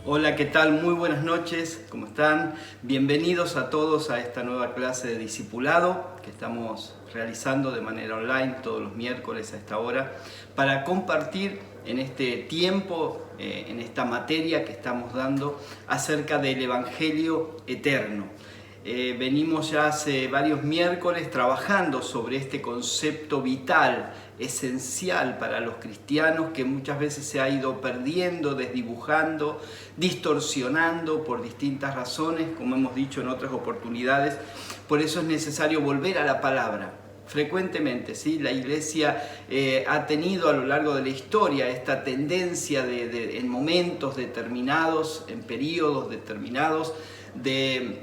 Hola, ¿qué tal? Muy buenas noches, ¿cómo están? Bienvenidos a todos a esta nueva clase de discipulado que estamos realizando de manera online todos los miércoles a esta hora para compartir en este tiempo, en esta materia que estamos dando acerca del Evangelio eterno. Venimos ya hace varios miércoles trabajando sobre este concepto vital, esencial para los cristianos, que muchas veces se ha ido perdiendo, desdibujando, distorsionando por distintas razones, como hemos dicho en otras oportunidades. Por eso es necesario volver a la palabra. Frecuentemente, ¿sí? La Iglesia ha tenido a lo largo de la historia esta tendencia en momentos determinados, en periodos determinados, de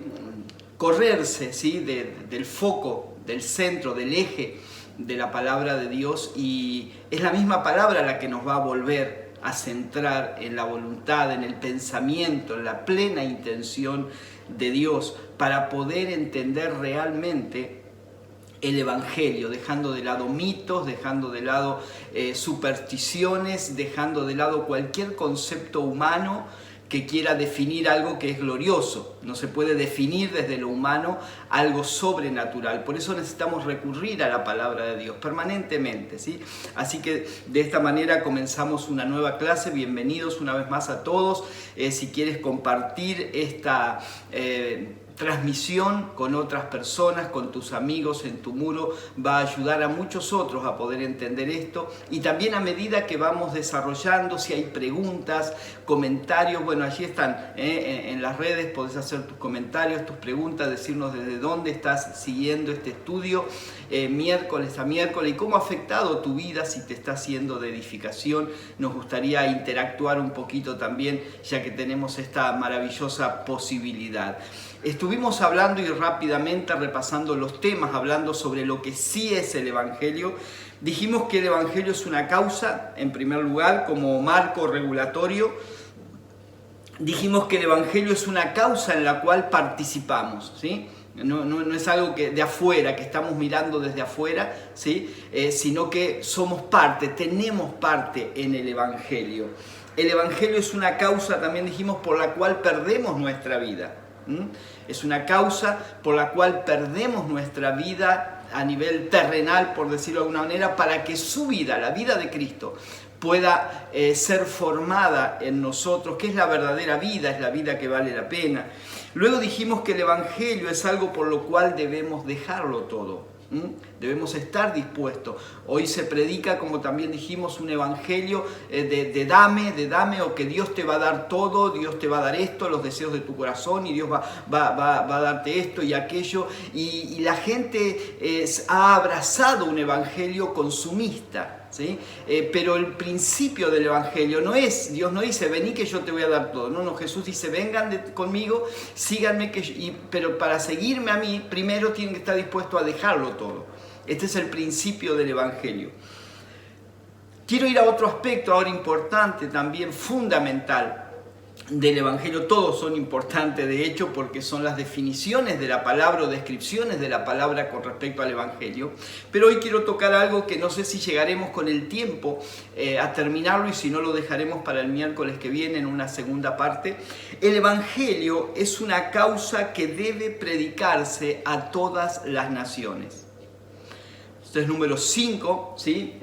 correrse, ¿sí? del foco, del centro, del eje de la palabra de Dios, y es la misma palabra la que nos va a volver a centrar en la voluntad, en el pensamiento, en la plena intención de Dios para poder entender realmente el Evangelio, dejando de lado mitos, dejando de lado supersticiones, dejando de lado cualquier concepto humano que quiera definir algo que es glorioso. No se puede definir desde lo humano algo sobrenatural. Por eso necesitamos recurrir a la palabra de Dios permanentemente, ¿sí? Así que de esta manera comenzamos una nueva clase. Bienvenidos una vez más a todos. Si quieres compartir esta transmisión con otras personas, con tus amigos en tu muro, va a ayudar a muchos otros a poder entender esto. Y también a medida que vamos desarrollando, si hay preguntas, comentarios, bueno, allí están, en las redes podés hacer tus comentarios, tus preguntas, decirnos desde dónde estás siguiendo este estudio miércoles a miércoles y cómo ha afectado tu vida, si te está haciendo de edificación. Nos gustaría interactuar un poquito también, ya que tenemos esta maravillosa posibilidad. Estuvimos hablando y rápidamente repasando los temas, hablando sobre lo que sí es el Evangelio. Dijimos que el Evangelio es una causa, en primer lugar, como marco regulatorio. Dijimos que el Evangelio es una causa en la cual participamos, ¿sí? No es algo que de afuera, que estamos mirando desde afuera, ¿sí? Sino que somos parte, tenemos parte en el Evangelio. El Evangelio es una causa, también dijimos, por la cual perdemos nuestra vida. Es una causa por la cual perdemos nuestra vida a nivel terrenal, por decirlo de alguna manera, para que su vida, la vida de Cristo, pueda ser formada en nosotros, que es la verdadera vida, es la vida que vale la pena. Luego dijimos que el Evangelio es algo por lo cual debemos dejarlo todo. Debemos estar dispuestos. Hoy se predica, como también dijimos, un evangelio de dame, o que Dios te va a dar todo, Dios te va a dar esto, los deseos de tu corazón, y Dios va a darte esto y aquello. Y la gente ha abrazado un evangelio consumista. ¿Sí? Pero el principio del Evangelio no es, Dios no dice, vení que yo te voy a dar todo. No, Jesús dice, vengan conmigo, síganme, pero para seguirme a mí, primero tienen que estar dispuestos a dejarlo todo. Este es el principio del Evangelio. Quiero ir a otro aspecto ahora importante, también fundamental del Evangelio. Todos son importantes, de hecho, porque son las definiciones de la palabra o descripciones de la palabra con respecto al Evangelio. Pero hoy quiero tocar algo que no sé si llegaremos con el tiempo a terminarlo, y si no lo dejaremos para el miércoles que viene en una segunda parte. El Evangelio es una causa que debe predicarse a todas las naciones. Esto es número 5, ¿sí?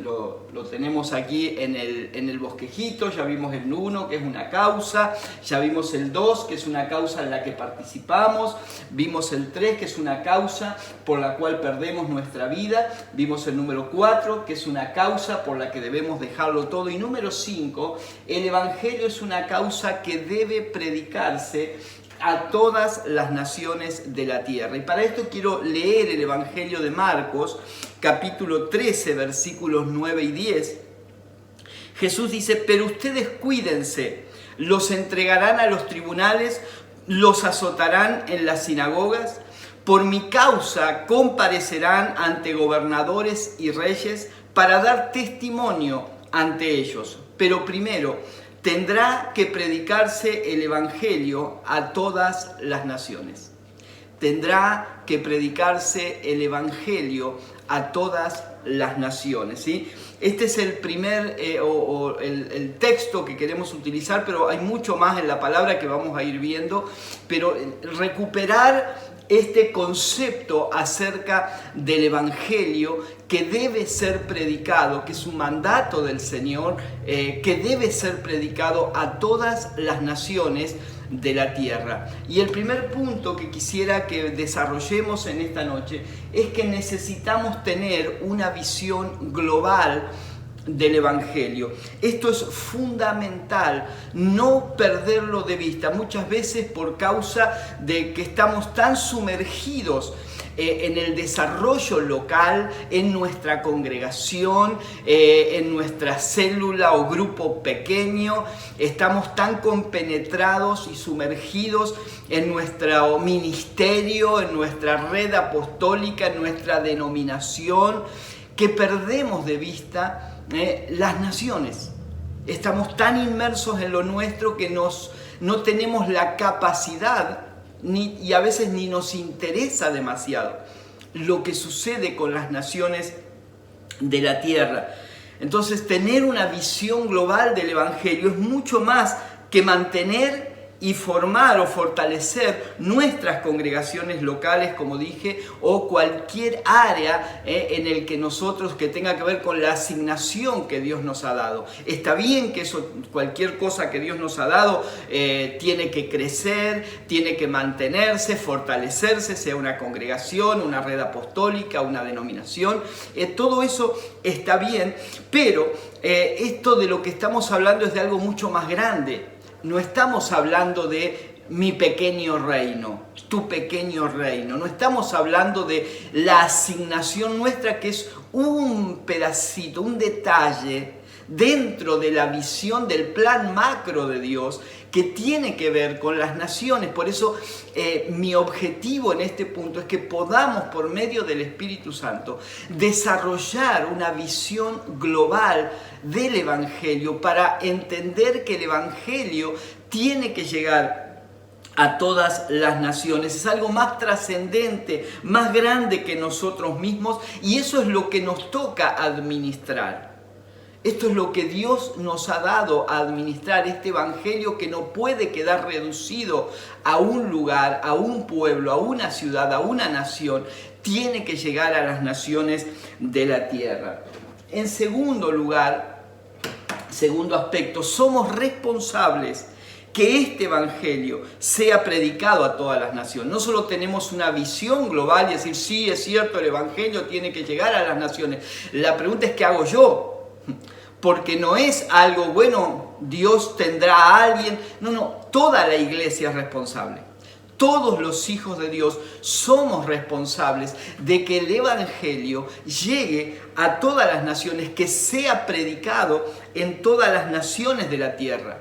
Lo tenemos aquí en el bosquejito. Ya vimos el 1, que es una causa. Ya vimos el 2, que es una causa en la que participamos. Vimos el 3, que es una causa por la cual perdemos nuestra vida. Vimos el número 4, que es una causa por la que debemos dejarlo todo. Y número 5, el Evangelio es una causa que debe predicarse a todas las naciones de la tierra. Y para esto quiero leer el Evangelio de Marcos, capítulo 13, versículos 9 y 10. Jesús dice, pero ustedes cuídense, los entregarán a los tribunales, los azotarán en las sinagogas, por mi causa comparecerán ante gobernadores y reyes para dar testimonio ante ellos. Pero primero tendrá que predicarse el Evangelio a todas las naciones. Tendrá que predicarse el Evangelio a todas las naciones, ¿sí? Este es el primer el texto que queremos utilizar, pero hay mucho más en la palabra que vamos a ir viendo. Pero recuperar este concepto acerca del Evangelio que debe ser predicado, que es un mandato del Señor, que debe ser predicado a todas las naciones de la tierra. Y el primer punto que quisiera que desarrollemos en esta noche es que necesitamos tener una visión global del Evangelio. Esto es fundamental, no perderlo de vista, muchas veces por causa de que estamos tan sumergidos en el desarrollo local, en nuestra congregación, en nuestra célula o grupo pequeño. Estamos tan compenetrados y sumergidos en nuestro ministerio, en nuestra red apostólica, en nuestra denominación, que perdemos de vista las naciones. Estamos tan inmersos en lo nuestro que no tenemos la capacidad y a veces ni nos interesa demasiado lo que sucede con las naciones de la tierra. Entonces, tener una visión global del Evangelio es mucho más que mantener y formar o fortalecer nuestras congregaciones locales, como dije, o cualquier área en el que nosotros, que tenga que ver con la asignación que Dios nos ha dado. Está bien que eso, cualquier cosa que Dios nos ha dado, tiene que crecer, tiene que mantenerse, fortalecerse, sea una congregación, una red apostólica, una denominación. Todo eso está bien, pero esto de lo que estamos hablando es de algo mucho más grande. No estamos hablando de mi pequeño reino, tu pequeño reino. No estamos hablando de la asignación nuestra, que es un pedacito, un detalle dentro de la visión del plan macro de Dios que tiene que ver con las naciones. Por eso mi objetivo en este punto es que podamos, por medio del Espíritu Santo, desarrollar una visión global del Evangelio para entender que el Evangelio tiene que llegar a todas las naciones. Es algo más trascendente, más grande que nosotros mismos, y eso es lo que nos toca administrar. Esto es lo que Dios nos ha dado a administrar, este Evangelio que no puede quedar reducido a un lugar, a un pueblo, a una ciudad, a una nación. Tiene que llegar a las naciones de la tierra. En segundo lugar, segundo aspecto, somos responsables que este Evangelio sea predicado a todas las naciones. No solo tenemos una visión global y decir, sí, es cierto, el Evangelio tiene que llegar a las naciones. La pregunta es, ¿qué hago yo? Porque no es algo, bueno, Dios tendrá a alguien. No, toda la iglesia es responsable. Todos los hijos de Dios somos responsables de que el Evangelio llegue a todas las naciones, que sea predicado en todas las naciones de la tierra.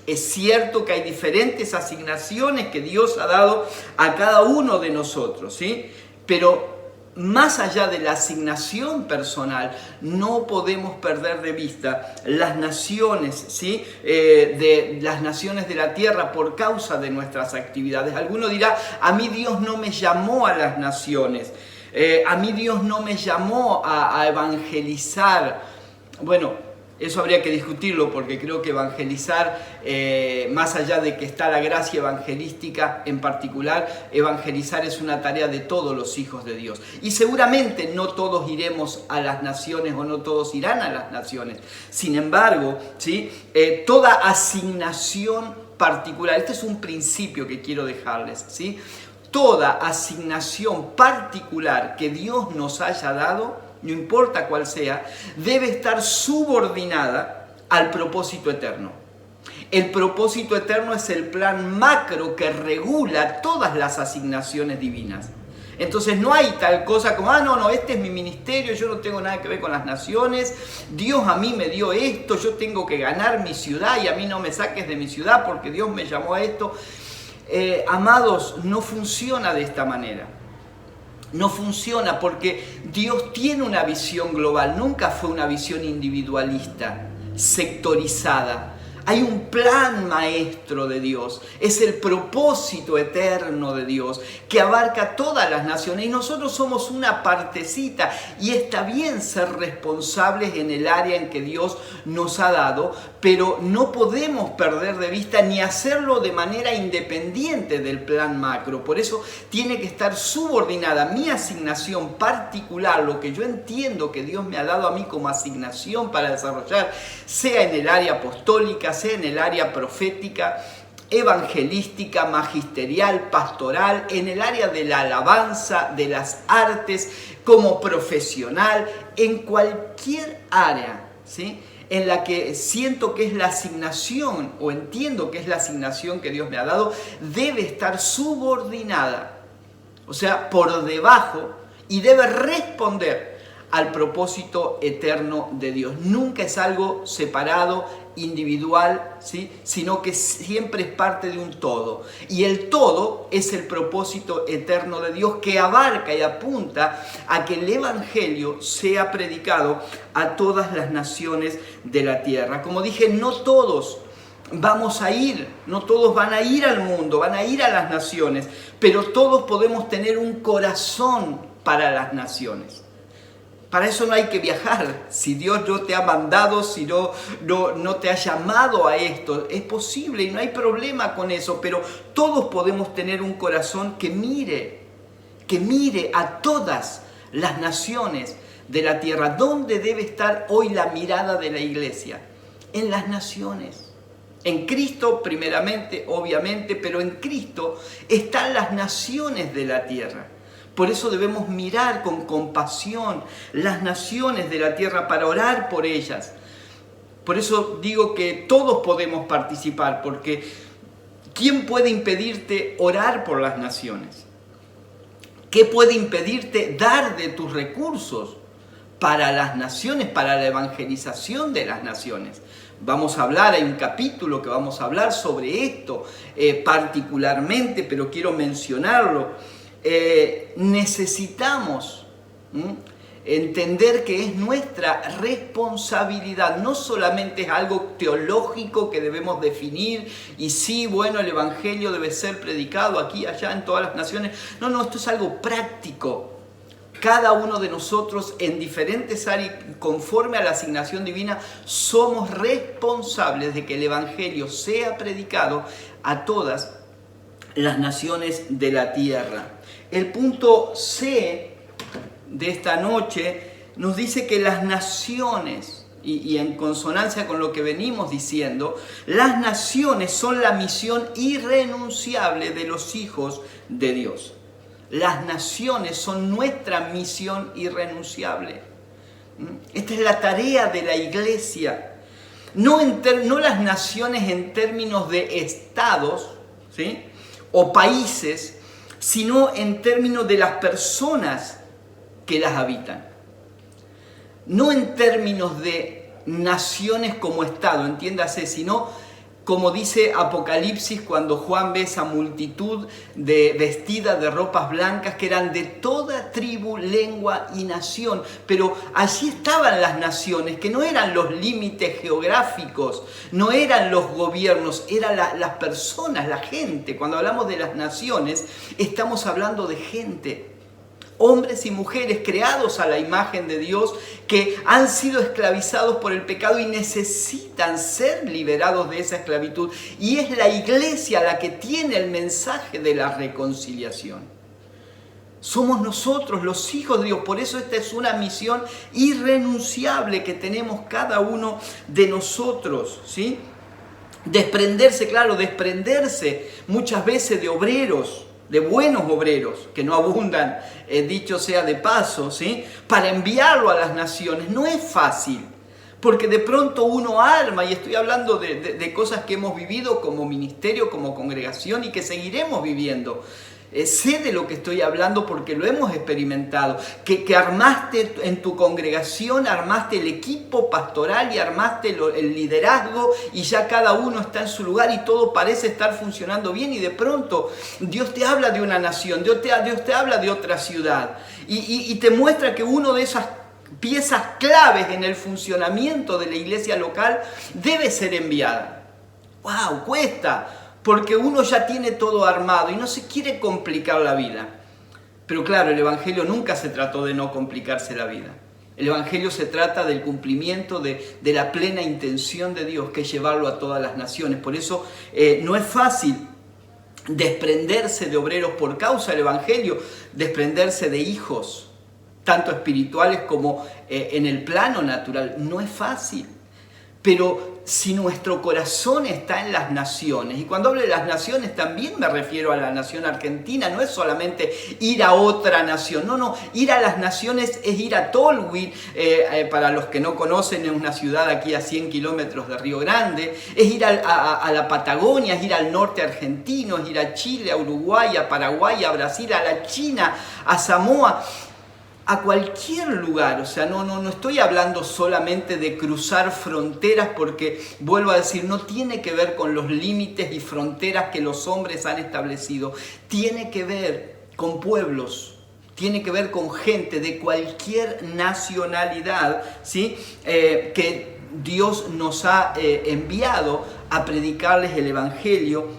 Es cierto que hay diferentes asignaciones que Dios ha dado a cada uno de nosotros, ¿sí? Pero más allá de la asignación personal, no podemos perder de vista las naciones, ¿sí? De las naciones de la tierra por causa de nuestras actividades. Alguno dirá, a mí Dios no me llamó a las naciones, a mí Dios no me llamó a evangelizar. Bueno, eso habría que discutirlo, porque creo que evangelizar, más allá de que está la gracia evangelística en particular, evangelizar es una tarea de todos los hijos de Dios. Y seguramente no todos iremos a las naciones o no todos irán a las naciones. Sin embargo, ¿sí? Toda asignación particular, este es un principio que quiero dejarles, ¿sí? Toda asignación particular que Dios nos haya dado, no importa cuál sea, debe estar subordinada al propósito eterno. El propósito eterno es el plan macro que regula todas las asignaciones divinas. Entonces no hay tal cosa como, no, este es mi ministerio, yo no tengo nada que ver con las naciones, Dios a mí me dio esto, yo tengo que ganar mi ciudad y a mí no me saques de mi ciudad porque Dios me llamó a esto. Amados, no funciona de esta manera. No funciona, porque Dios tiene una visión global, nunca fue una visión individualista, sectorizada. Hay un plan maestro de Dios, es el propósito eterno de Dios que abarca todas las naciones y nosotros somos una partecita y está bien ser responsables en el área en que Dios nos ha dado, pero no podemos perder de vista ni hacerlo de manera independiente del plan macro. Por eso tiene que estar subordinada mi asignación particular, lo que yo entiendo que Dios me ha dado a mí como asignación para desarrollar, sea en el área apostólica, sea en el área profética, evangelística, magisterial, pastoral, en el área de la alabanza, de las artes, como profesional, en cualquier área, ¿sí?, en la que siento que es la asignación o entiendo que es la asignación que Dios me ha dado, debe estar subordinada, o sea, por debajo, y debe responder al propósito eterno de Dios. Nunca es algo separado, individual, ¿sí?, sino que siempre es parte de un todo. Y el todo es el propósito eterno de Dios que abarca y apunta a que el Evangelio sea predicado a todas las naciones de la tierra. Como dije, no todos vamos a ir, no todos van a ir al mundo, van a ir a las naciones, pero todos podemos tener un corazón para las naciones. Para eso no hay que viajar. Si Dios no te ha mandado, si no te ha llamado a esto, es posible y no hay problema con eso, pero todos podemos tener un corazón que mire a todas las naciones de la tierra. ¿Dónde debe estar hoy la mirada de la iglesia? En las naciones. En Cristo primeramente, obviamente, pero en Cristo están las naciones de la tierra. Por eso debemos mirar con compasión las naciones de la tierra para orar por ellas. Por eso digo que todos podemos participar, porque ¿quién puede impedirte orar por las naciones? ¿Qué puede impedirte dar de tus recursos para las naciones, para la evangelización de las naciones? Vamos a hablar, hay un capítulo que vamos a hablar sobre esto particularmente, pero quiero mencionarlo. Necesitamos entender que es nuestra responsabilidad, no solamente es algo teológico que debemos definir y sí, bueno, el Evangelio debe ser predicado aquí, allá, en todas las naciones. No, esto es algo práctico. Cada uno de nosotros en diferentes áreas, conforme a la asignación divina, somos responsables de que el Evangelio sea predicado a todas las naciones de la tierra. El punto C de esta noche nos dice que las naciones, y en consonancia con lo que venimos diciendo, las naciones son la misión irrenunciable de los hijos de Dios. Las naciones son nuestra misión irrenunciable. Esta es la tarea de la iglesia. No las naciones en términos de estados, ¿sí?, o países, sino en términos de las personas que las habitan. No en términos de naciones como Estado, entiéndase, sino como dice Apocalipsis cuando Juan ve esa multitud vestida de ropas blancas que eran de toda tribu, lengua y nación. Pero allí estaban las naciones, que no eran los límites geográficos, no eran los gobiernos, eran las personas, la gente. Cuando hablamos de las naciones, estamos hablando de gente. Hombres y mujeres creados a la imagen de Dios que han sido esclavizados por el pecado y necesitan ser liberados de esa esclavitud. Y es la iglesia la que tiene el mensaje de la reconciliación. Somos nosotros los hijos de Dios. Por eso esta es una misión irrenunciable que tenemos cada uno de nosotros, ¿sí? Desprenderse muchas veces de obreros, de buenos obreros, que no abundan, dicho sea de paso, ¿sí?, para enviarlo a las naciones. No es fácil, porque de pronto uno arma, y estoy hablando de cosas que hemos vivido como ministerio, como congregación, y que seguiremos viviendo. Sé de lo que estoy hablando porque lo hemos experimentado, que armaste en tu congregación, armaste el equipo pastoral y armaste el liderazgo y ya cada uno está en su lugar y todo parece estar funcionando bien y de pronto Dios te habla de una nación, Dios te habla de otra ciudad y te muestra que uno de esas piezas claves en el funcionamiento de la iglesia local debe ser enviada. ¡Wow! Cuesta, porque uno ya tiene todo armado y no se quiere complicar la vida. Pero claro, el Evangelio nunca se trató de no complicarse la vida. El Evangelio se trata del cumplimiento de la plena intención de Dios, que es llevarlo a todas las naciones. Por eso no es fácil desprenderse de obreros por causa del Evangelio, desprenderse de hijos, tanto espirituales como en el plano natural. No es fácil. Pero si nuestro corazón está en las naciones, y cuando hablo de las naciones también me refiero a la nación argentina, no es solamente ir a otra nación, no, ir a las naciones es ir a Tolwyn, para los que no conocen, es una ciudad aquí a 100 kilómetros de Río Grande, es ir a la Patagonia, es ir al norte argentino, es ir a Chile, a Uruguay, a Paraguay, a Brasil, a la China, a Samoa, a cualquier lugar. O sea, no estoy hablando solamente de cruzar fronteras, porque, vuelvo a decir, no tiene que ver con los límites y fronteras que los hombres han establecido. Tiene que ver con pueblos, tiene que ver con gente de cualquier nacionalidad, ¿sí? Que Dios nos ha enviado a predicarles el Evangelio.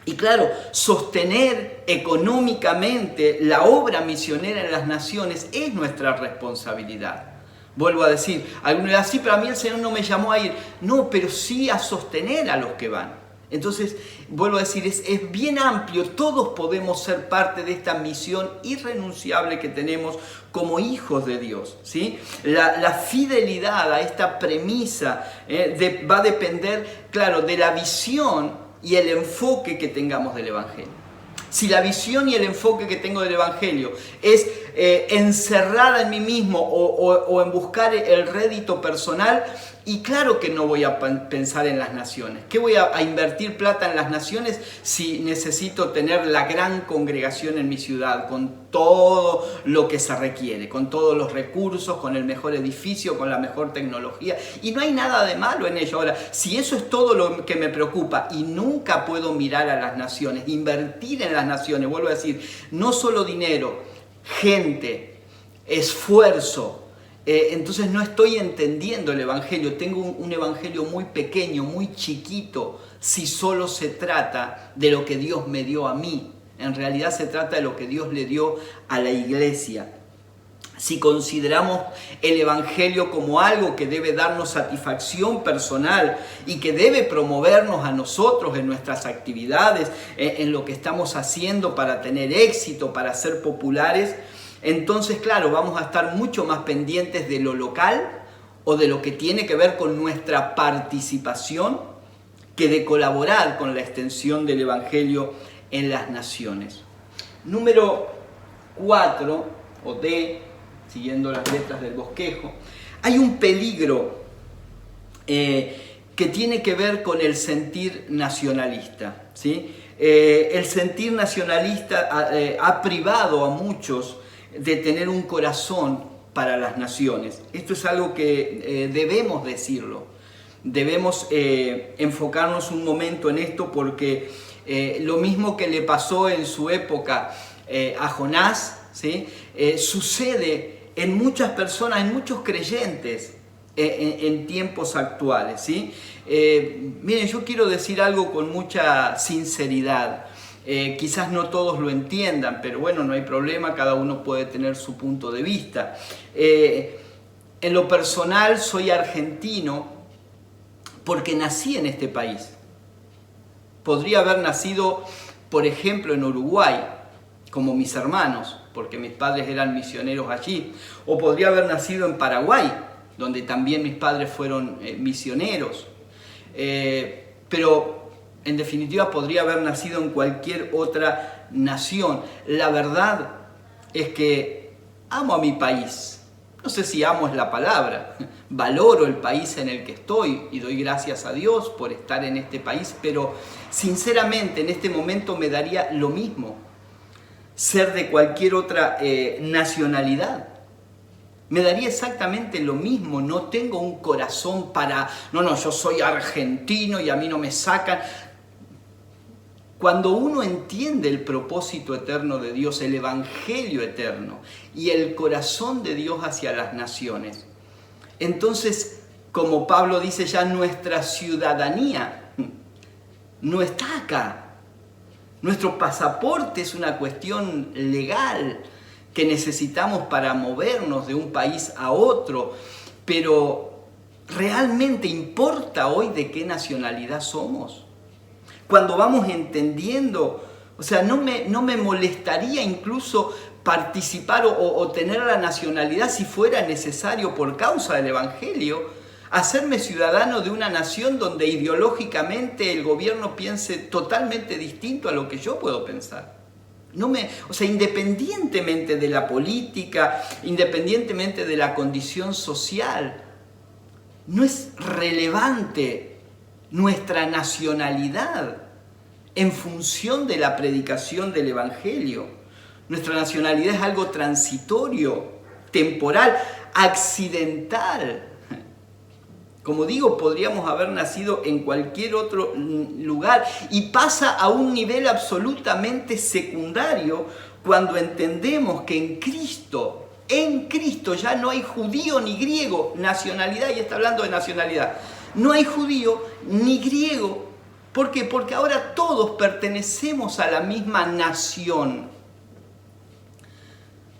Y claro, sostener económicamente la obra misionera en las naciones es nuestra responsabilidad. Vuelvo a decir, algunos dirán, sí, pero a mí el Señor no me llamó a ir. No, pero sí a sostener a los que van. Entonces, vuelvo a decir, es bien amplio. Todos podemos ser parte de esta misión irrenunciable que tenemos como hijos de Dios, ¿sí? La fidelidad a esta premisa va a depender, claro, de la visión y el enfoque que tengamos del Evangelio. Si la visión y el enfoque que tengo del Evangelio es encerrada en mí mismo o en buscar el rédito personal, y claro que no voy a pensar en las naciones. ¿Qué voy a invertir plata en las naciones si necesito tener la gran congregación en mi ciudad, con todo lo que se requiere, con todos los recursos, con el mejor edificio, con la mejor tecnología? Y no hay nada de malo en ello. Ahora, si eso es todo lo que me preocupa y nunca puedo mirar a las naciones, invertir en las naciones, vuelvo a decir, no solo dinero, gente, esfuerzo, entonces no estoy entendiendo el Evangelio. Tengo un Evangelio muy pequeño, muy chiquito, si solo se trata de lo que Dios me dio a mí. En realidad se trata de lo que Dios le dio a la iglesia. Si consideramos el Evangelio como algo que debe darnos satisfacción personal y que debe promovernos a nosotros en nuestras actividades, en lo que estamos haciendo para tener éxito, para ser populares, entonces, claro, vamos a estar mucho más pendientes de lo local o de lo que tiene que ver con nuestra participación que de colaborar con la extensión del Evangelio en las naciones. Número 4, o D, siguiendo las letras del bosquejo, hay un peligro que tiene que ver con el sentir nacionalista, ¿sí? El sentir nacionalista ha privado a muchos de tener un corazón para las naciones. Esto es algo que debemos decirlo. Debemos enfocarnos un momento en esto, porque lo mismo que le pasó en su época a Jonás, ¿sí? Sucede en muchas personas, en muchos creyentes en tiempos actuales, ¿sí? Miren, yo quiero decir algo con mucha sinceridad. Quizás no todos lo entiendan, pero bueno, no hay problema, cada uno puede tener su punto de vista. En lo personal soy argentino porque nací en este país. Podría haber nacido, por ejemplo, en Uruguay, como mis hermanos, porque mis padres eran misioneros allí. O podría haber nacido en Paraguay, donde también mis padres fueron misioneros. Pero en definitiva podría haber nacido en cualquier otra nación. La verdad es que amo a mi país. No sé si amo es la palabra. Valoro el país en el que estoy y doy gracias a Dios por estar en este país, pero sinceramente en este momento me daría lo mismo ser de cualquier otra nacionalidad. Me daría exactamente lo mismo. No tengo un corazón para, no, yo soy argentino y a mí no me sacan. Cuando uno entiende el propósito eterno de Dios, el evangelio eterno y el corazón de Dios hacia las naciones, entonces, como Pablo dice, ya nuestra ciudadanía no está acá. Nuestro pasaporte es una cuestión legal que necesitamos para movernos de un país a otro, pero ¿realmente importa hoy de qué nacionalidad somos? Cuando vamos entendiendo, o sea, no me molestaría incluso participar o tener la nacionalidad si fuera necesario por causa del Evangelio, hacerme ciudadano de una nación donde ideológicamente el gobierno piense totalmente distinto a lo que yo puedo pensar. O sea, independientemente de la política, independientemente de la condición social, no es relevante nuestra nacionalidad en función de la predicación del Evangelio. Nuestra nacionalidad es algo transitorio, temporal, accidental. Como digo, podríamos haber nacido en cualquier otro lugar y pasa a un nivel absolutamente secundario cuando entendemos que en Cristo ya no hay judío ni griego, nacionalidad, y está hablando de nacionalidad. No hay judío ni griego. ¿Por qué? Porque ahora todos pertenecemos a la misma nación.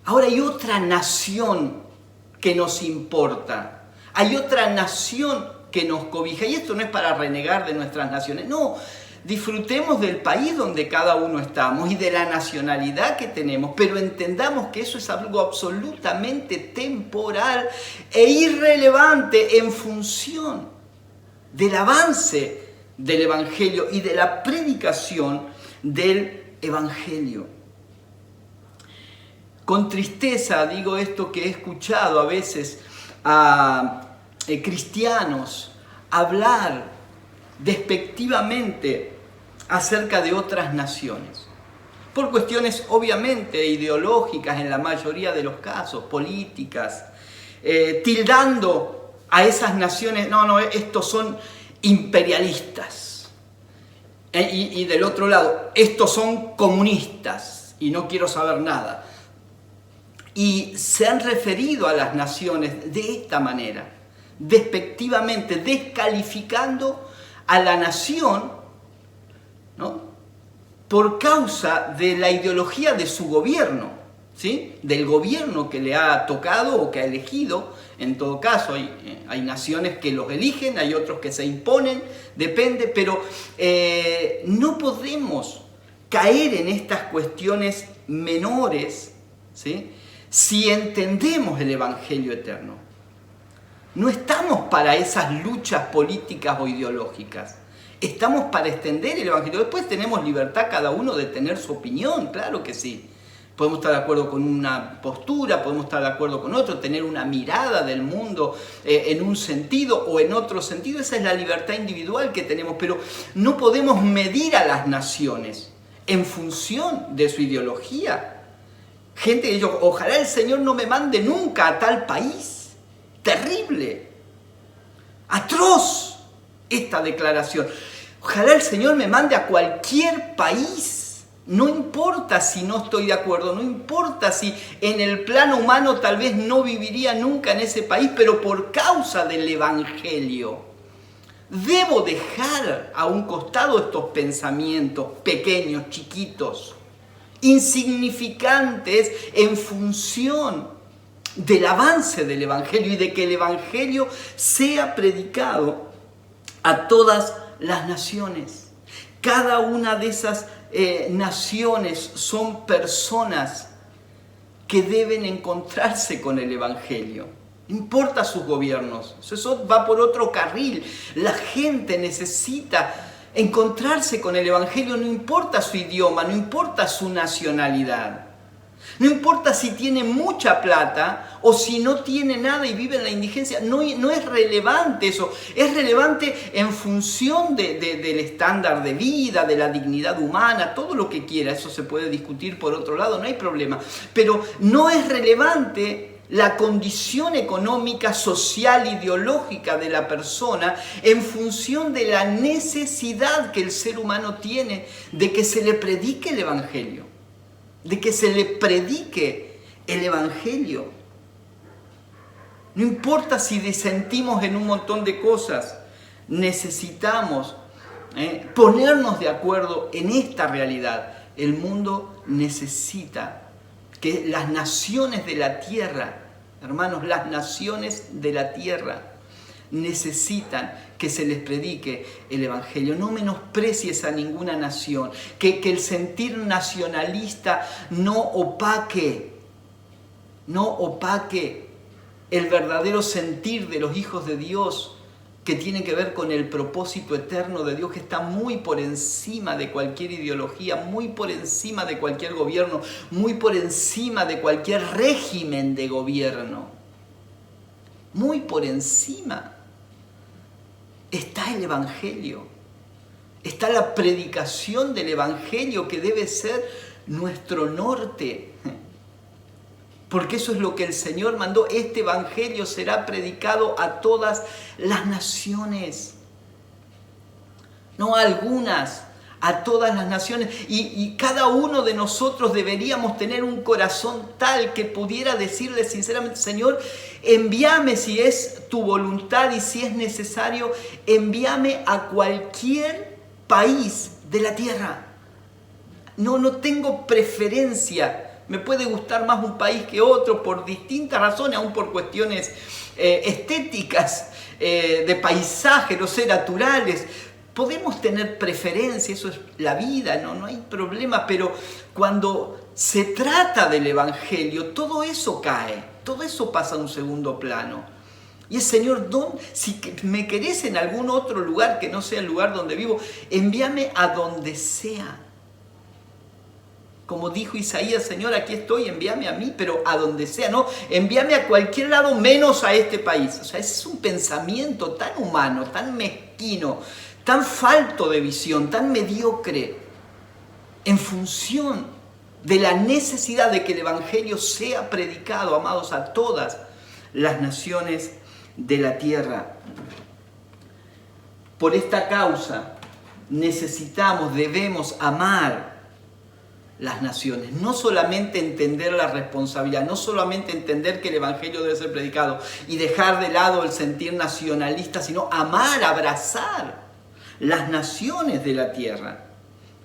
Ahora hay otra nación que nos importa. Hay otra nación que nos cobija. Y esto no es para renegar de nuestras naciones. No, disfrutemos del país donde cada uno estamos y de la nacionalidad que tenemos. Pero entendamos que eso es algo absolutamente temporal e irrelevante en función del avance del Evangelio y de la predicación del Evangelio. Con tristeza digo esto que he escuchado a veces a cristianos hablar despectivamente acerca de otras naciones, por cuestiones obviamente ideológicas en la mayoría de los casos, políticas, tildando a esas naciones, estos son imperialistas, y del otro lado, estos son comunistas y no quiero saber nada. Y se han referido a las naciones de esta manera, despectivamente, descalificando a la nación, ¿no?, por causa de la ideología de su gobierno, ¿sí?, del gobierno que le ha tocado o que ha elegido. En todo caso, hay naciones que los eligen, hay otros que se imponen, depende, pero no podemos caer en estas cuestiones menores, ¿sí?, si entendemos el Evangelio eterno. No estamos para esas luchas políticas o ideológicas. Estamos para extender el Evangelio. Después tenemos libertad cada uno de tener su opinión, claro que sí. Podemos estar de acuerdo con una postura, podemos estar de acuerdo con otro, tener una mirada del mundo en un sentido o en otro sentido. Esa es la libertad individual que tenemos, pero no podemos medir a las naciones en función de su ideología. Gente que dice, ojalá el Señor no me mande nunca a tal país. Terrible. Atroz esta declaración. Ojalá el Señor me mande a cualquier país. No importa si no estoy de acuerdo, no importa si en el plano humano tal vez no viviría nunca en ese país, pero por causa del Evangelio debo dejar a un costado estos pensamientos pequeños, chiquitos, insignificantes en función del avance del Evangelio y de que el Evangelio sea predicado a todas las naciones. Cada una de esas naciones son personas que deben encontrarse con el Evangelio. No importa sus gobiernos, eso va por otro carril. La gente necesita encontrarse con el Evangelio, no importa su idioma, no importa su nacionalidad. No importa si tiene mucha plata o si no tiene nada y vive en la indigencia. No es relevante eso. Es relevante en función del estándar de vida, de la dignidad humana, todo lo que quiera. Eso se puede discutir por otro lado, no hay problema. Pero no es relevante la condición económica, social, ideológica de la persona en función de la necesidad que el ser humano tiene de que se le predique el Evangelio. De que se le predique el Evangelio. No importa si disentimos en un montón de cosas, necesitamos ponernos de acuerdo en esta realidad. El mundo necesita que las naciones de la tierra, hermanos, las naciones de la tierra necesitan que se les predique el Evangelio. No menosprecies a ninguna nación, que el sentir nacionalista no opaque el verdadero sentir de los hijos de Dios, que tiene que ver con el propósito eterno de Dios, que está muy por encima de cualquier ideología, muy por encima de cualquier gobierno, muy por encima de cualquier régimen de gobierno. Muy por encima está el Evangelio, está la predicación del Evangelio, que debe ser nuestro norte. Porque eso es lo que el Señor mandó. Este Evangelio será predicado a todas las naciones. No a algunas, a todas las naciones. Y cada uno de nosotros deberíamos tener un corazón tal que pudiera decirle sinceramente: Señor, envíame si es tu voluntad y si es necesario, envíame a cualquier país de la tierra. No tengo preferencia. Me puede gustar más un país que otro por distintas razones, aún por cuestiones estéticas, de paisaje, no sé, naturales. Podemos tener preferencia, eso es la vida, no hay problema, pero cuando se trata del Evangelio, todo eso cae, todo eso pasa a un segundo plano. Y el Señor, si me querés en algún otro lugar que no sea el lugar donde vivo, envíame a donde sea. Como dijo Isaías: Señor, aquí estoy, envíame a mí, pero a donde sea, no, envíame a cualquier lado menos a este país. O sea, ese es un pensamiento tan humano, tan mezquino, tan falto de visión, tan mediocre, en función de la necesidad de que el Evangelio sea predicado, amados, a todas las naciones de la tierra. Por esta causa debemos amar las naciones, no solamente entender la responsabilidad, no solamente entender que el Evangelio debe ser predicado y dejar de lado el sentir nacionalista, sino amar, abrazar las naciones de la tierra.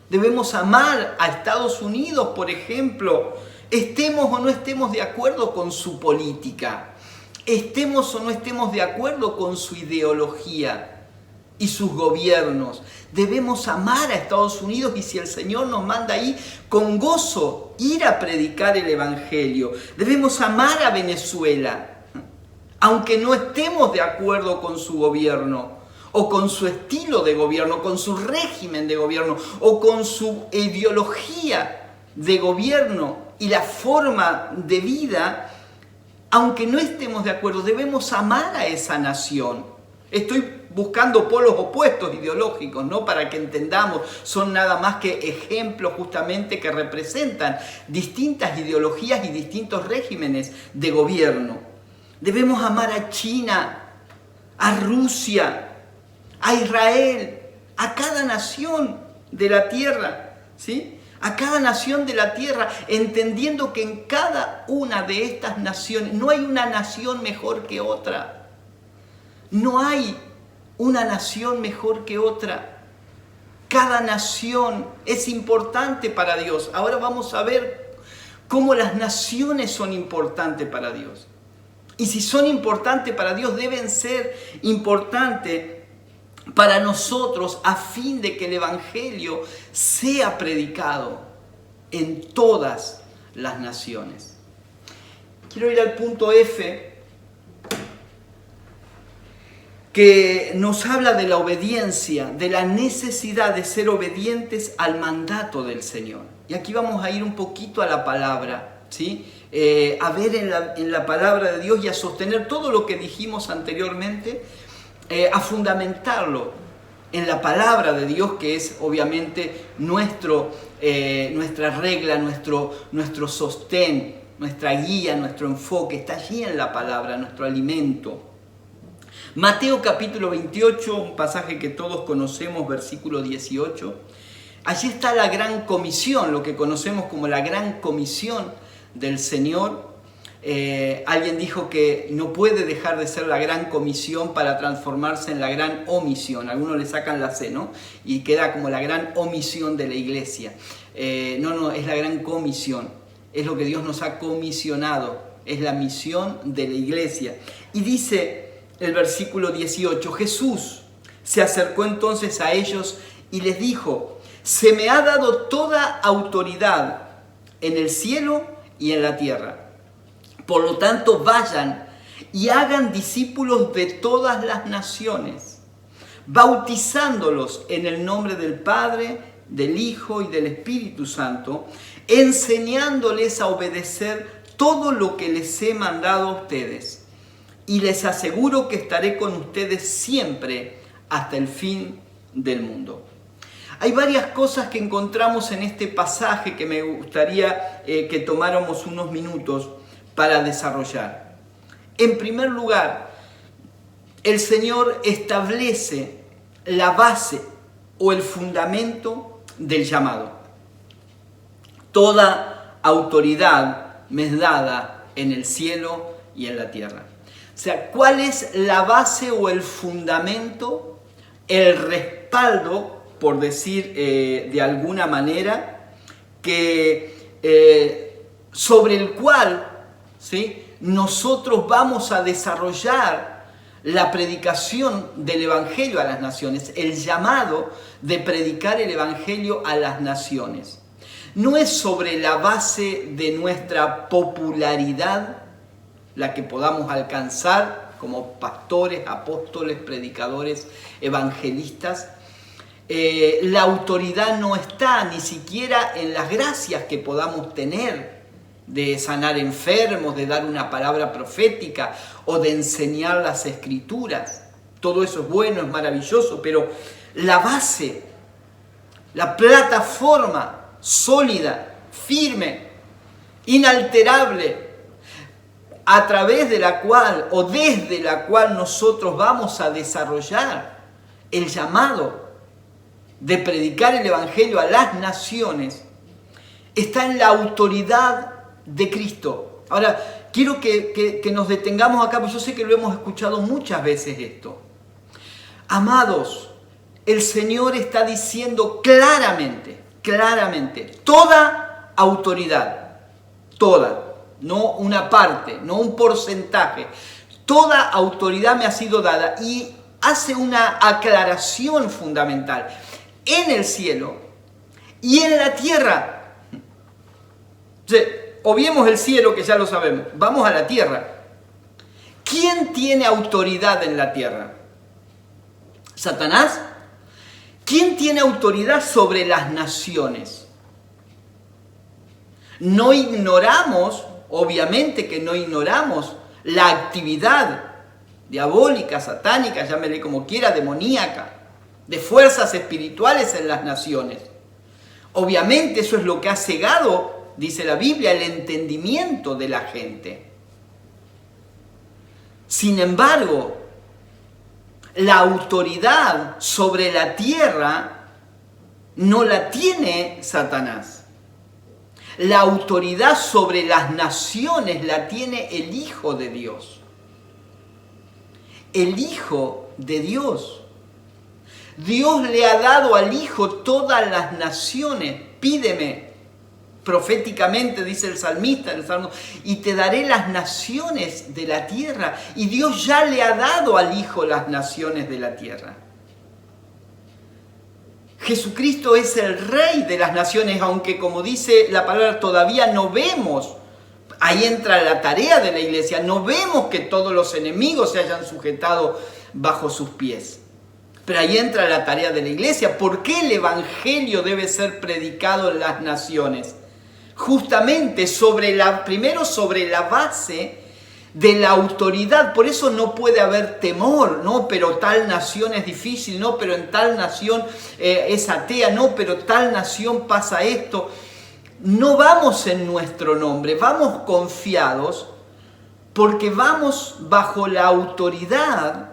Debemos amar a Estados Unidos, por ejemplo, estemos o no estemos de acuerdo con su política, estemos o no estemos de acuerdo con su ideología y sus gobiernos. Debemos amar a Estados Unidos, y si el Señor nos manda ahí, con gozo ir a predicar el Evangelio. Debemos amar a Venezuela, aunque no estemos de acuerdo con su gobierno, o con su estilo de gobierno, con su régimen de gobierno, o con su ideología de gobierno y la forma de vida. Aunque no estemos de acuerdo, debemos amar a esa nación. Estoy buscando polos opuestos ideológicos, ¿no? Para que entendamos, son nada más que ejemplos justamente que representan distintas ideologías y distintos regímenes de gobierno. Debemos amar a China, a Rusia, a Israel, a cada nación de la tierra, ¿sí? A cada nación de la tierra, entendiendo que en cada una de estas naciones no hay una nación mejor que otra. No hay una nación mejor que otra. Cada nación es importante para Dios. Ahora vamos a ver cómo las naciones son importantes para Dios. Y si son importantes para Dios, deben ser importantes para nosotros, a fin de que el Evangelio sea predicado en todas las naciones. Quiero ir al punto F, que nos habla de la obediencia, de la necesidad de ser obedientes al mandato del Señor. Y aquí vamos a ir un poquito a la palabra, ¿sí? A ver en la palabra de Dios y a sostener todo lo que dijimos anteriormente, a fundamentarlo en la palabra de Dios, que es obviamente nuestra regla, nuestro sostén, nuestra guía, nuestro enfoque, está allí en la palabra, nuestro alimento. Mateo capítulo 28, un pasaje que todos conocemos, versículo 18. Allí está la gran comisión, lo que conocemos como la gran comisión del Señor. Alguien dijo que no puede dejar de ser la gran comisión para transformarse en la gran omisión. Algunos le sacan la C, ¿no? Y queda como la gran omisión de la iglesia. No, es la gran comisión. Es lo que Dios nos ha comisionado. Es la misión de la iglesia. Y dice el versículo 18, Jesús se acercó entonces a ellos y les dijo, se me ha dado toda autoridad en el cielo y en la tierra. Por lo tanto, vayan y hagan discípulos de todas las naciones, bautizándolos en el nombre del Padre, del Hijo y del Espíritu Santo, enseñándoles a obedecer todo lo que les he mandado a ustedes. Y les aseguro que estaré con ustedes siempre hasta el fin del mundo. Hay varias cosas que encontramos en este pasaje que me gustaría que tomáramos unos minutos para desarrollar. En primer lugar, el Señor establece la base o el fundamento del llamado. Toda autoridad me es dada en el cielo y en la tierra. O sea, ¿cuál es la base o el fundamento, el respaldo, por decir de alguna manera, sobre el cual, ¿sí?, nosotros vamos a desarrollar la predicación del Evangelio a las naciones, el llamado de predicar el Evangelio a las naciones? No es sobre la base de nuestra popularidad la que podamos alcanzar como pastores, apóstoles, predicadores, evangelistas. La autoridad no está ni siquiera en las gracias que podamos tener de sanar enfermos, de dar una palabra profética o de enseñar las escrituras. Todo eso es bueno, es maravilloso, pero la base, la plataforma sólida, firme, inalterable, a través de la cual o desde la cual nosotros vamos a desarrollar el llamado de predicar el Evangelio a las naciones, está en la autoridad de Cristo. Ahora, quiero que nos detengamos acá, porque yo sé que lo hemos escuchado muchas veces esto. Amados, el Señor está diciendo claramente, toda autoridad, toda, no una parte, no un porcentaje, toda autoridad me ha sido dada, y hace una aclaración fundamental, en el cielo y en la tierra. O sea, obviemos el cielo, que ya lo sabemos, vamos a la tierra. ¿Quién tiene autoridad en la tierra? ¿Satanás? ¿Quién tiene autoridad sobre las naciones? No ignoramos, obviamente que no ignoramos la actividad diabólica, satánica, llámele como quiera, demoníaca, de fuerzas espirituales en las naciones. Obviamente eso es lo que ha cegado, dice la Biblia, el entendimiento de la gente. Sin embargo, la autoridad sobre la tierra no la tiene Satanás. La autoridad sobre las naciones la tiene el Hijo de Dios. El Hijo de Dios. Dios le ha dado al Hijo todas las naciones. Pídeme, proféticamente dice el salmista en el Salmo, y te daré las naciones de la tierra. Y Dios ya le ha dado al Hijo las naciones de la tierra. Jesucristo es el Rey de las naciones, aunque, como dice la palabra, todavía no vemos. Ahí entra la tarea de la iglesia. No vemos que todos los enemigos se hayan sujetado bajo sus pies. Pero ahí entra la tarea de la iglesia. ¿Por qué el Evangelio debe ser predicado en las naciones? Justamente primero sobre la base de la autoridad. Por eso no puede haber temor, no, pero tal nación es difícil, no, pero en tal nación es atea, no, pero tal nación pasa esto. No vamos en nuestro nombre, vamos confiados porque vamos bajo la autoridad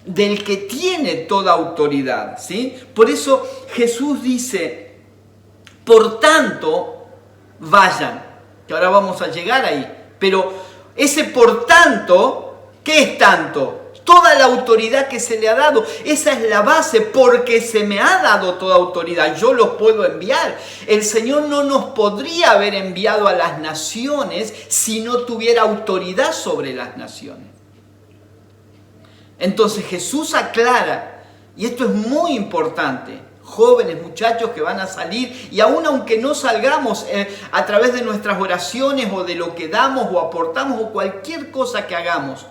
del que tiene toda autoridad, ¿sí? Por eso Jesús dice, por tanto, vayan, que ahora vamos a llegar ahí, pero Ese por tanto, ¿qué es tanto? Toda la autoridad que se le ha dado. Esa es la base, porque se me ha dado toda autoridad. Yo los puedo enviar. El Señor no nos podría haber enviado a las naciones si no tuviera autoridad sobre las naciones. Entonces Jesús aclara, y esto es muy importante, jóvenes, muchachos que van a salir, y aún aunque no salgamos a través de nuestras oraciones o de lo que damos o aportamos o cualquier cosa que hagamos,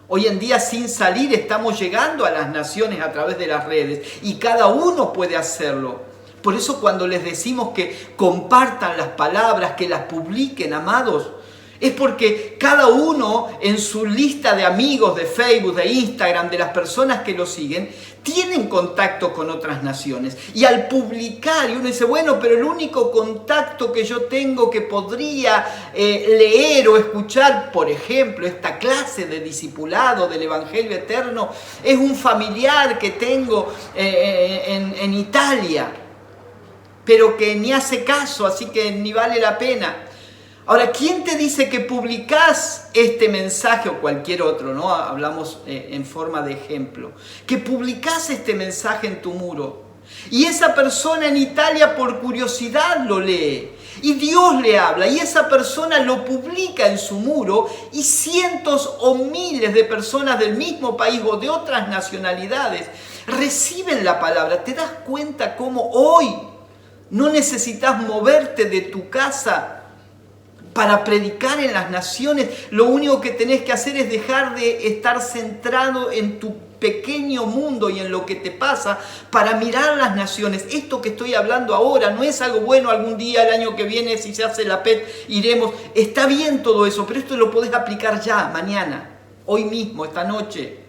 hoy en día sin salir estamos llegando a las naciones a través de las redes y cada uno puede hacerlo. Por eso cuando les decimos que compartan las palabras, que las publiquen, amados, es porque cada uno en su lista de amigos de Facebook, de Instagram, de las personas que lo siguen, tienen contacto con otras naciones. Y al publicar, y uno dice, bueno, pero el único contacto que yo tengo que podría leer o escuchar, por ejemplo, esta clase de discipulado del Evangelio Eterno, es un familiar que tengo en Italia, pero que ni hace caso, así que ni vale la pena. Ahora, ¿quién te dice que publicás este mensaje o cualquier otro, ¿no? Hablamos en forma de ejemplo. Que publicás este mensaje en tu muro. Y esa persona en Italia por curiosidad lo lee. Y Dios le habla. Y esa persona lo publica en su muro. Y cientos o miles de personas del mismo país o de otras nacionalidades reciben la palabra. ¿Te das cuenta cómo hoy no necesitas moverte de tu casa para predicar en las naciones? Lo único que tenés que hacer es dejar de estar centrado en tu pequeño mundo y en lo que te pasa para mirar las naciones. Esto que estoy hablando ahora no es algo bueno. Algún día, el año que viene, si se hace la PET, iremos. Está bien todo eso, pero esto lo podés aplicar ya, mañana, hoy mismo, esta noche.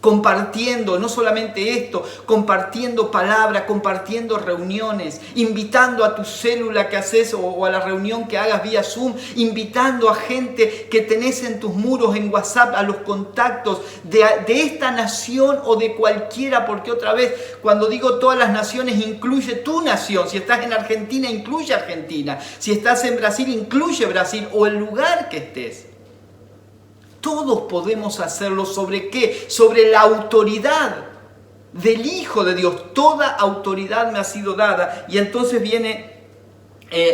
Compartiendo, no solamente esto, compartiendo palabra, compartiendo reuniones, invitando a tu célula que haces o a la reunión que hagas vía Zoom, invitando a gente que tenés en tus muros, en WhatsApp, a los contactos de esta nación o de cualquiera, porque otra vez, cuando digo todas las naciones, incluye tu nación. Si estás en Argentina, incluye Argentina. Si estás en Brasil, incluye Brasil o el lugar que estés. Todos podemos hacerlo. ¿Sobre qué? Sobre la autoridad del Hijo de Dios. Toda autoridad me ha sido dada. Y entonces viene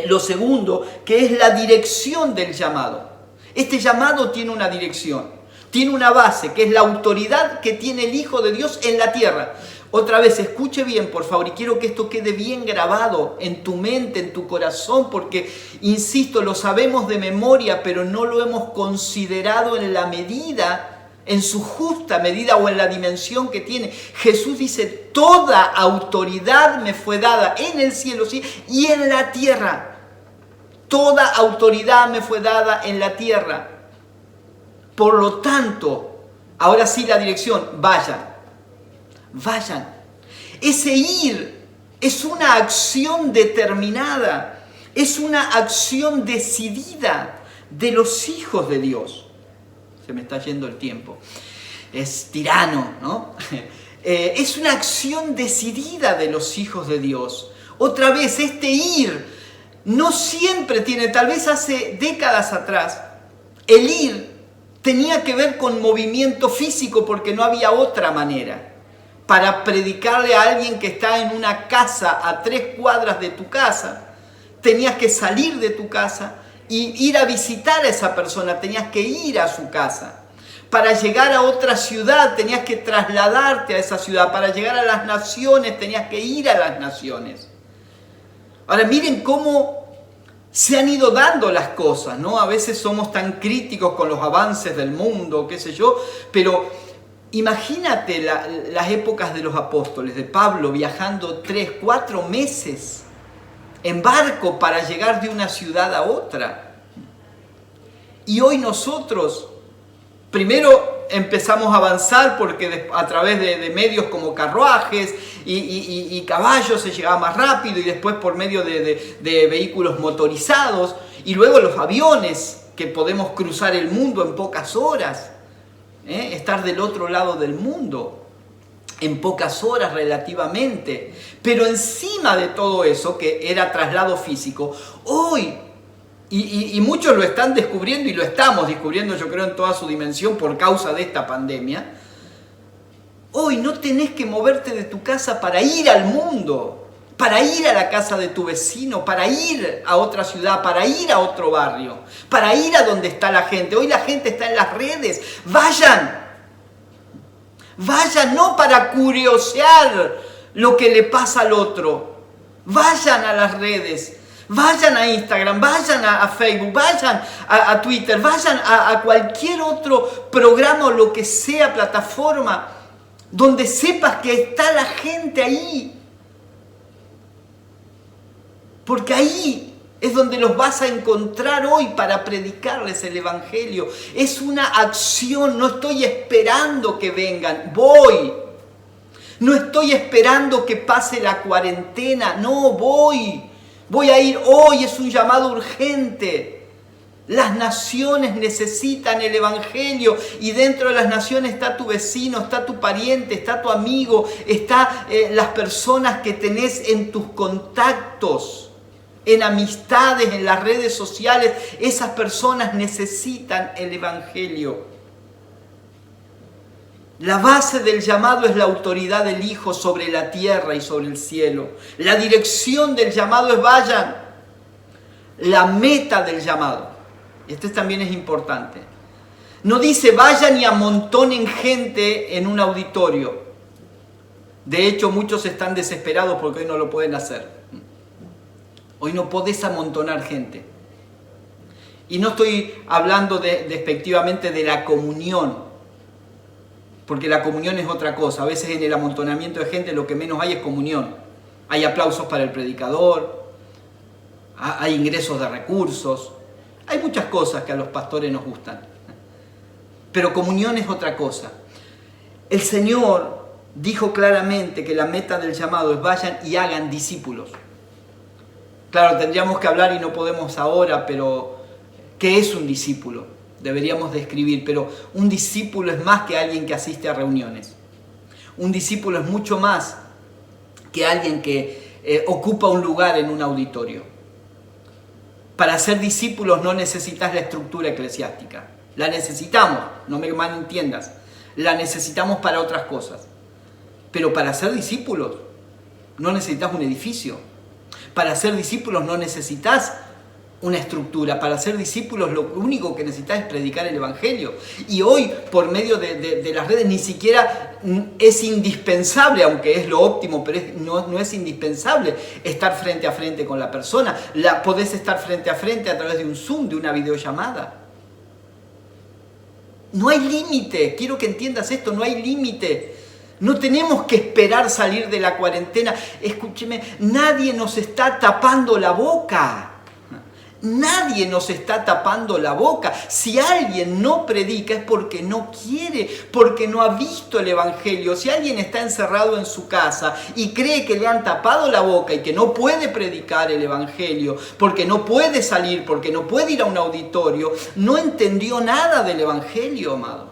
lo segundo, que es la dirección del llamado. Este llamado tiene una dirección, tiene una base, que es la autoridad que tiene el Hijo de Dios en la tierra. Otra vez, escuche bien, por favor, y quiero que esto quede bien grabado en tu mente, en tu corazón, porque, insisto, lo sabemos de memoria, pero no lo hemos considerado en la medida, en su justa medida o en la dimensión que tiene. Jesús dice, toda autoridad me fue dada en el cielo, ¿sí?, y en la tierra. Toda autoridad me fue dada en la tierra. Por lo tanto, ahora sí la dirección, vayan. Ese ir es una acción determinada, es una acción decidida de los hijos de Dios. Se me está yendo el tiempo. Es tirano, ¿no? Es una acción decidida de los hijos de Dios. Otra vez, este ir no siempre tiene, tal vez hace décadas atrás, el ir tenía que ver con movimiento físico porque no había otra manera. Para predicarle a alguien que está en una casa a 3 cuadras de tu casa, tenías que salir de tu casa y ir a visitar a esa persona, tenías que ir a su casa. Para llegar a otra ciudad tenías que trasladarte a esa ciudad. Para llegar a las naciones tenías que ir a las naciones. Ahora miren cómo se han ido dando las cosas, ¿no? A veces somos tan críticos con los avances del mundo, qué sé yo, pero imagínate las épocas de los apóstoles, de Pablo viajando 3, 4 meses en barco para llegar de una ciudad a otra. Y hoy nosotros, primero empezamos a avanzar porque a través de medios como carruajes y caballos se llegaba más rápido, y después por medio de vehículos motorizados, y luego los aviones, que podemos cruzar el mundo en pocas horas. Estar del otro lado del mundo en pocas horas relativamente. Pero encima de todo eso, que era traslado físico, hoy y muchos lo están descubriendo y lo estamos descubriendo, yo creo, en toda su dimensión por causa de esta pandemia. Hoy no tenés que moverte de tu casa para ir al mundo, para ir a la casa de tu vecino, para ir a otra ciudad, para ir a otro barrio, para ir a donde está la gente. Hoy la gente está en las redes. Vayan, no para curiosear lo que le pasa al otro. Vayan a las redes. Vayan a Instagram, vayan a Facebook, vayan a Twitter, vayan a cualquier otro programa o lo que sea, plataforma, donde sepas que está la gente ahí. Porque ahí es donde los vas a encontrar hoy para predicarles el Evangelio. Es una acción, no estoy esperando que vengan, voy. No estoy esperando que pase la cuarentena, no, voy. Voy a ir hoy, es un llamado urgente. Las naciones necesitan el Evangelio y dentro de las naciones está tu vecino, está tu pariente, está tu amigo, está las personas que tenés en tus contactos, en amistades, en las redes sociales. Esas personas necesitan el Evangelio. La base del llamado es la autoridad del Hijo sobre la tierra y sobre el cielo. La dirección del llamado es vayan. La meta del llamado, esto también es importante, no dice vayan y amontonen gente en un auditorio. De hecho, muchos están desesperados porque hoy no lo pueden hacer. Hoy no podés amontonar gente. Y no estoy hablando despectivamente de la comunión, porque la comunión es otra cosa. A veces en el amontonamiento de gente lo que menos hay es comunión. Hay aplausos para el predicador, hay ingresos de recursos, hay muchas cosas que a los pastores nos gustan. Pero comunión es otra cosa. El Señor dijo claramente que la meta del llamado es vayan y hagan discípulos. Claro, tendríamos que hablar y no podemos ahora, pero ¿qué es un discípulo? Deberíamos describir, pero un discípulo es más que alguien que asiste a reuniones. Un discípulo es mucho más que alguien que ocupa un lugar en un auditorio. Para ser discípulos no necesitas la estructura eclesiástica. La necesitamos, no me malentiendas. La necesitamos para otras cosas. Pero para ser discípulos no necesitas un edificio. Para ser discípulos no necesitas una estructura. Para ser discípulos lo único que necesitas es predicar el Evangelio. Y hoy, por medio de las redes, ni siquiera es indispensable, aunque es lo óptimo, pero no es indispensable estar frente a frente con la persona. Podés estar frente a frente a través de un Zoom, de una videollamada. No hay límite, quiero que entiendas esto, no hay límite. No tenemos que esperar salir de la cuarentena. Escúcheme, nadie nos está tapando la boca. Nadie nos está tapando la boca. Si alguien no predica es porque no quiere, porque no ha visto el Evangelio. Si alguien está encerrado en su casa y cree que le han tapado la boca y que no puede predicar el Evangelio, porque no puede salir, porque no puede ir a un auditorio, no entendió nada del Evangelio, amados.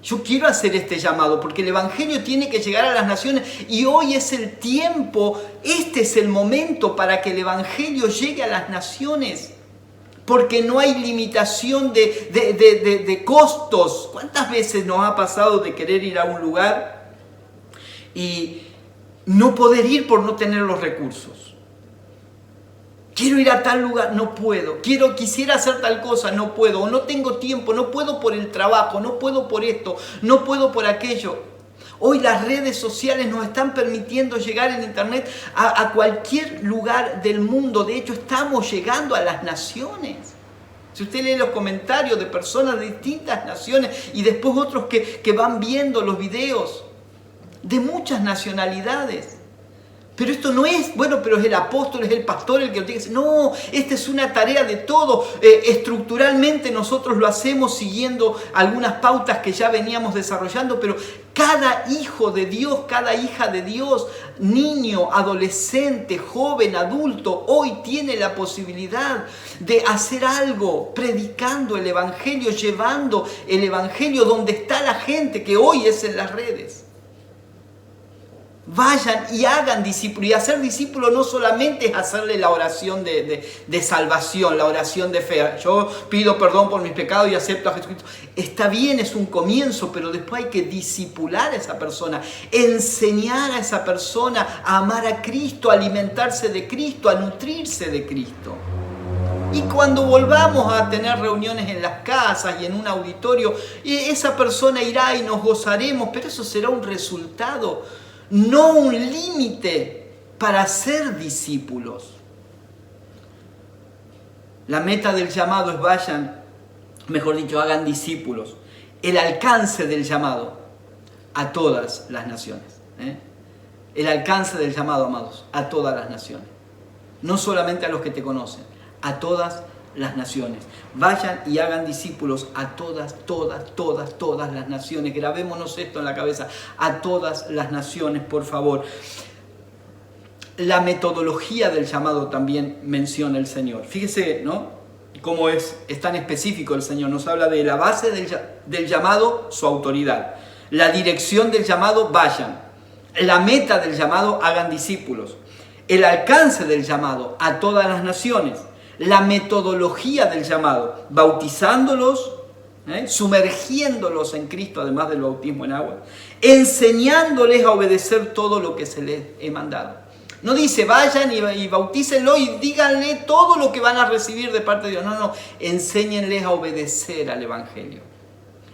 Yo quiero hacer este llamado porque el Evangelio tiene que llegar a las naciones y hoy es el tiempo, este es el momento para que el Evangelio llegue a las naciones. Porque no hay limitación de costos. ¿Cuántas veces nos ha pasado de querer ir a un lugar y no poder ir por no tener los recursos? Quiero ir a tal lugar, no puedo. Quisiera hacer tal cosa, no puedo. O no tengo tiempo, no puedo por el trabajo, no puedo por esto, no puedo por aquello. Hoy las redes sociales nos están permitiendo llegar en internet a cualquier lugar del mundo. De hecho, estamos llegando a las naciones. Si usted lee los comentarios de personas de distintas naciones y después otros que van viendo los videos de muchas nacionalidades. Pero esto no es, bueno, pero es el apóstol, es el pastor el que lo tiene que hacer. No, esta es una tarea de todos. Estructuralmente nosotros lo hacemos siguiendo algunas pautas que ya veníamos desarrollando, pero cada hijo de Dios, cada hija de Dios, niño, adolescente, joven, adulto, hoy tiene la posibilidad de hacer algo, predicando el Evangelio, llevando el Evangelio donde está la gente, que hoy es en las redes. Vayan y hagan discípulos. Y hacer discípulos no solamente es hacerle la oración de salvación, la oración de fe. Yo pido perdón por mis pecados y acepto a Jesucristo. Está bien, es un comienzo, pero después hay que discipular a esa persona, enseñar a esa persona a amar a Cristo, a alimentarse de Cristo, a nutrirse de Cristo. Y cuando volvamos a tener reuniones en las casas y en un auditorio, esa persona irá y nos gozaremos, pero eso será un resultado, no un límite para ser discípulos. La meta del llamado es vayan, mejor dicho, hagan discípulos. El alcance del llamado a todas las naciones. El alcance del llamado, amados, a todas las naciones. No solamente a los que te conocen, a todas las naciones. Vayan y hagan discípulos a todas las naciones. Grabémonos esto en la cabeza. A todas las naciones, por favor. La metodología del llamado también menciona el Señor. Fíjese, ¿no? Cómo es tan específico el Señor. Nos habla de la base del llamado, su autoridad. La dirección del llamado, vayan. La meta del llamado, hagan discípulos. El alcance del llamado, a todas las naciones. La metodología del llamado, bautizándolos, sumergiéndolos en Cristo, además del bautismo en agua, enseñándoles a obedecer todo lo que se les he mandado. No dice vayan y bautícenlo y díganle todo lo que van a recibir de parte de Dios. No, enséñenles a obedecer al Evangelio.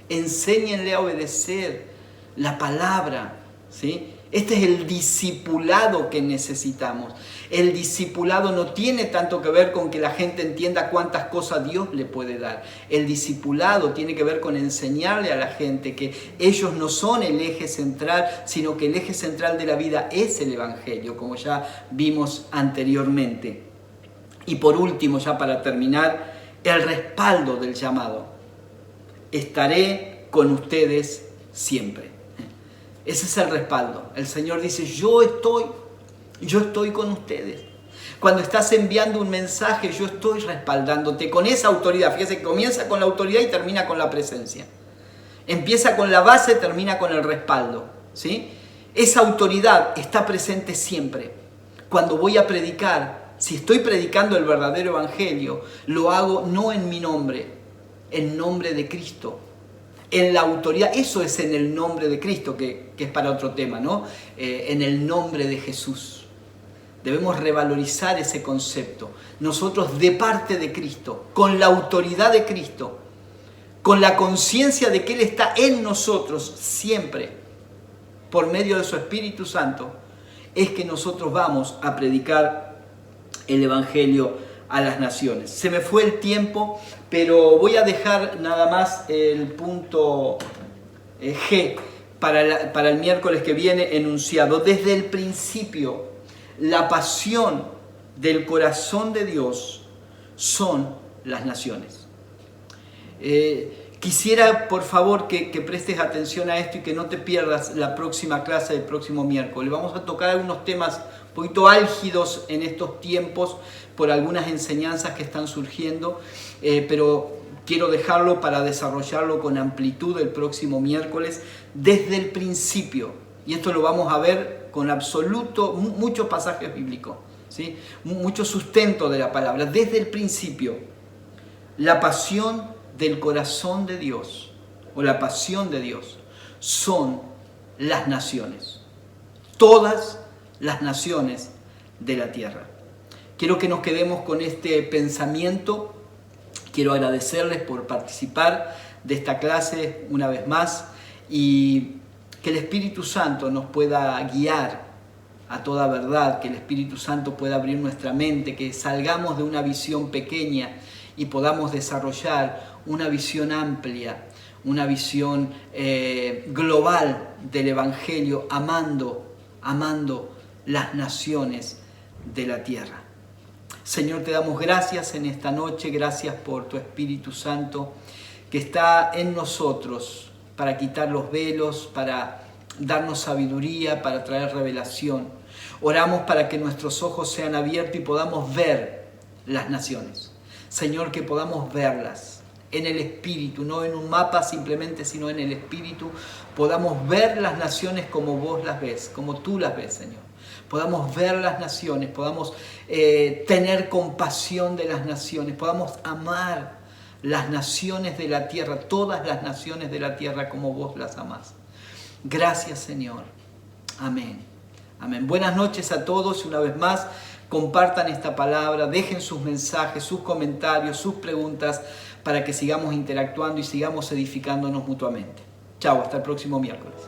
Enséñenle a obedecer la palabra, ¿sí? Este es el discipulado que necesitamos. El discipulado no tiene tanto que ver con que la gente entienda cuántas cosas Dios le puede dar. El discipulado tiene que ver con enseñarle a la gente que ellos no son el eje central, sino que el eje central de la vida es el Evangelio, como ya vimos anteriormente. Y por último, ya para terminar, el respaldo del llamado. Estaré con ustedes siempre. Ese es el respaldo. El Señor dice, yo estoy con ustedes. Cuando estás enviando un mensaje, yo estoy respaldándote con esa autoridad. Fíjese que comienza con la autoridad y termina con la presencia. Empieza con la base, termina con el respaldo, ¿sí? Esa autoridad está presente siempre. Cuando voy a predicar, si estoy predicando el verdadero evangelio, lo hago no en mi nombre, en nombre de Cristo. En la autoridad, eso es en el nombre de Cristo, que es para otro tema, ¿no? En el nombre de Jesús. Debemos revalorizar ese concepto. Nosotros de parte de Cristo, con la autoridad de Cristo, con la conciencia de que Él está en nosotros siempre, por medio de su Espíritu Santo, es que nosotros vamos a predicar el Evangelio a las naciones. Se me fue el tiempo, pero voy a dejar nada más el punto G para el miércoles que viene enunciado. Desde el principio, la pasión del corazón de Dios son las naciones. Quisiera, por favor, que prestes atención a esto y que no te pierdas la próxima clase del próximo miércoles. Vamos a tocar algunos temas un poquito álgidos en estos tiempos por algunas enseñanzas que están surgiendo, pero quiero dejarlo para desarrollarlo con amplitud el próximo miércoles desde el principio. Y esto lo vamos a ver con muchos pasajes bíblicos, ¿sí? Mucho sustento de la palabra. Desde el principio, la pasión del corazón de Dios, o la pasión de Dios, son las naciones. Todas las naciones de la tierra. Quiero que nos quedemos con este pensamiento. Quiero agradecerles por participar de esta clase una vez más y que el Espíritu Santo nos pueda guiar a toda verdad, que el Espíritu Santo pueda abrir nuestra mente, que salgamos de una visión pequeña y podamos desarrollar una visión amplia, una visión global del Evangelio, amando las naciones de la tierra. Señor, te damos gracias en esta noche, gracias por tu Espíritu Santo que está en nosotros para quitar los velos, para darnos sabiduría, para traer revelación. Oramos para que nuestros ojos sean abiertos y podamos ver las naciones. Señor, que podamos verlas en el Espíritu, no en un mapa simplemente, sino en el Espíritu, podamos ver las naciones como vos las ves, como tú las ves, Señor. Podamos ver las naciones, podamos tener compasión de las naciones, podamos amar las naciones de la tierra, todas las naciones de la tierra como vos las amás. Gracias, Señor. Amén. Amén. Buenas noches a todos y una vez más, compartan esta palabra, dejen sus mensajes, sus comentarios, sus preguntas para que sigamos interactuando y sigamos edificándonos mutuamente. Chao, hasta el próximo miércoles.